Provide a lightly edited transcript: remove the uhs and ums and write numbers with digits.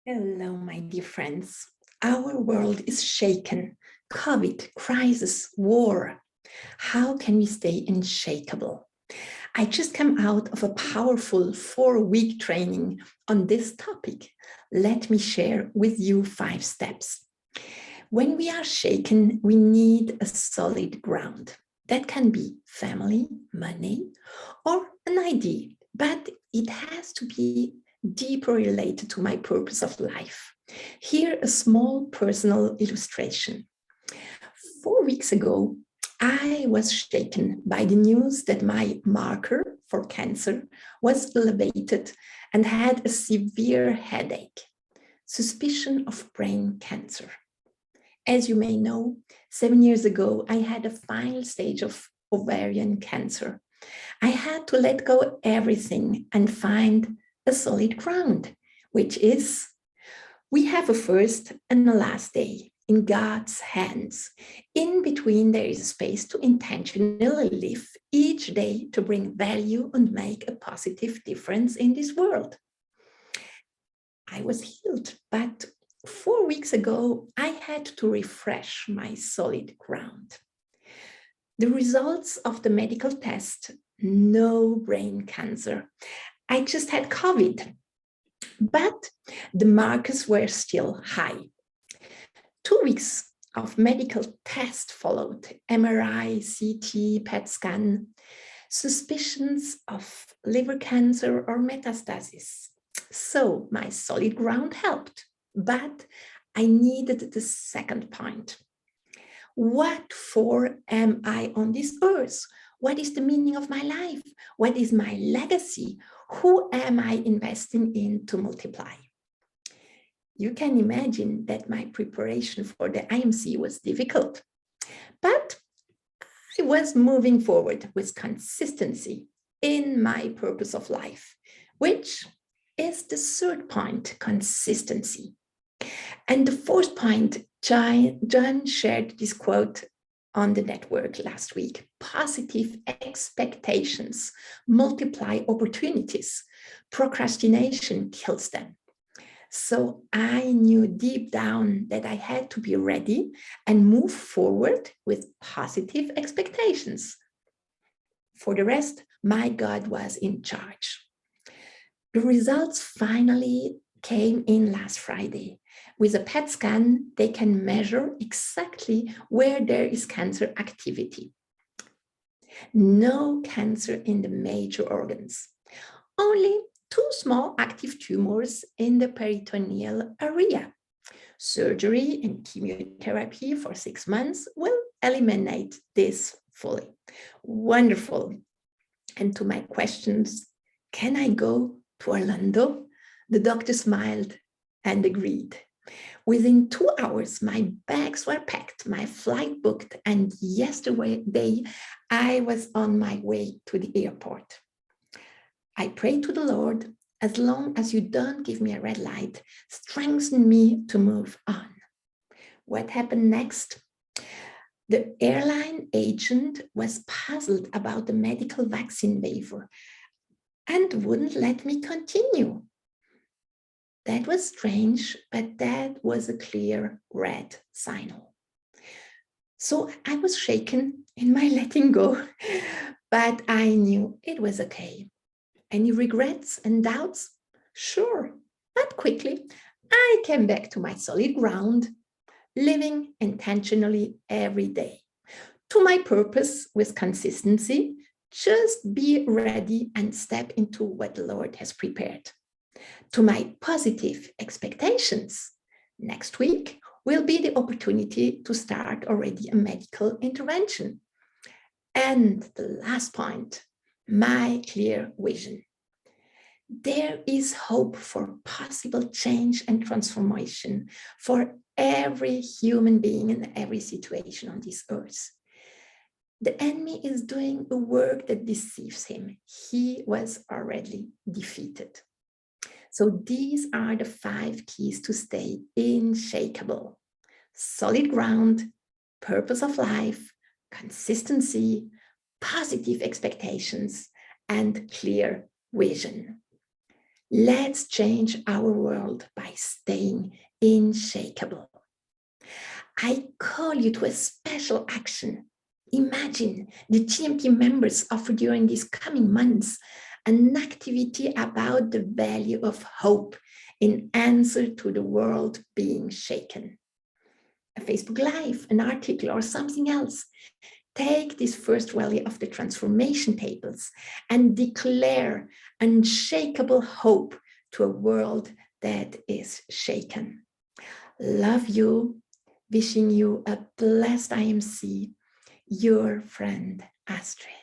Hello, my dear friends. Our world is shaken. COVID, crisis, war. How can we stay unshakable? I just came out of a powerful 4-week training on this topic. Let me share with you 5 steps. When we are shaken, we need a solid ground. That can be family, money, or an idea, but it has to be deeper related to my purpose of life. Here, a small personal illustration. 4 weeks ago, I was shaken by the news that my marker for cancer was elevated and had a severe headache, suspicion of brain cancer. As you may know, 7 years ago, I had a final stage of ovarian cancer. I had to let go everything and find a solid ground, which is we have a first and a last day in God's hands. In between, there is a space to intentionally live each day to bring value and make a positive difference in this world. I was healed, but 4 weeks ago, I had to refresh my solid ground. The results of the medical test, no brain cancer. I just had COVID, but the markers were still high. 2 weeks of medical test followed, MRI, CT, PET scan, suspicions of liver cancer or metastasis. So my solid ground helped, but I needed the second point. What for am I on this earth? What is the meaning of my life? What is my legacy? Who am I investing in to multiply? You can imagine that my preparation for the IMC was difficult, but I was moving forward with consistency in my purpose of life, which is the third point, consistency. And the fourth point, John shared this quote on the network last week. Positive expectations multiply opportunities. Procrastination kills them. So I knew deep down that I had to be ready and move forward with positive expectations. For the rest, my God was in charge. The results finally came in last Friday. With a PET scan, they can measure exactly where there is cancer activity. No cancer in the major organs, only 2 small active tumors in the peritoneal area. Surgery and chemotherapy for 6 months will eliminate this fully. Wonderful. And to my questions, can I go to Orlando? The doctor smiled and agreed. Within 2 hours, my bags were packed, my flight booked, and yesterday I was on my way to the airport. I prayed to the Lord, as long as you don't give me a red light, strengthen me to move on. What happened next? The airline agent was puzzled about the medical vaccine waiver and wouldn't let me continue. That was strange, but that was a clear red signal. So I was shaken in my letting go, but I knew it was okay. Any regrets and doubts? Sure, but quickly I came back to my solid ground, living intentionally every day. To my purpose with consistency, just be ready and step into what the Lord has prepared. To my positive expectations, next week will be the opportunity to start already a medical intervention. And the last point, my clear vision. There is hope for possible change and transformation for every human being in every situation on this earth. The enemy is doing a work that deceives him. He was already defeated. So these are the 5 keys to stay unshakable. Solid ground, purpose of life, consistency, positive expectations, and clear vision. Let's change our world by staying unshakable. I call you to a special action. Imagine the TMP members offer during these coming months an activity about the value of hope in answer to the world being shaken. A Facebook Live, an article, or something else. Take this first rally of the transformation tables and declare unshakable hope to a world that is shaken. Love you. Wishing you a blessed IMC, your friend Astrid.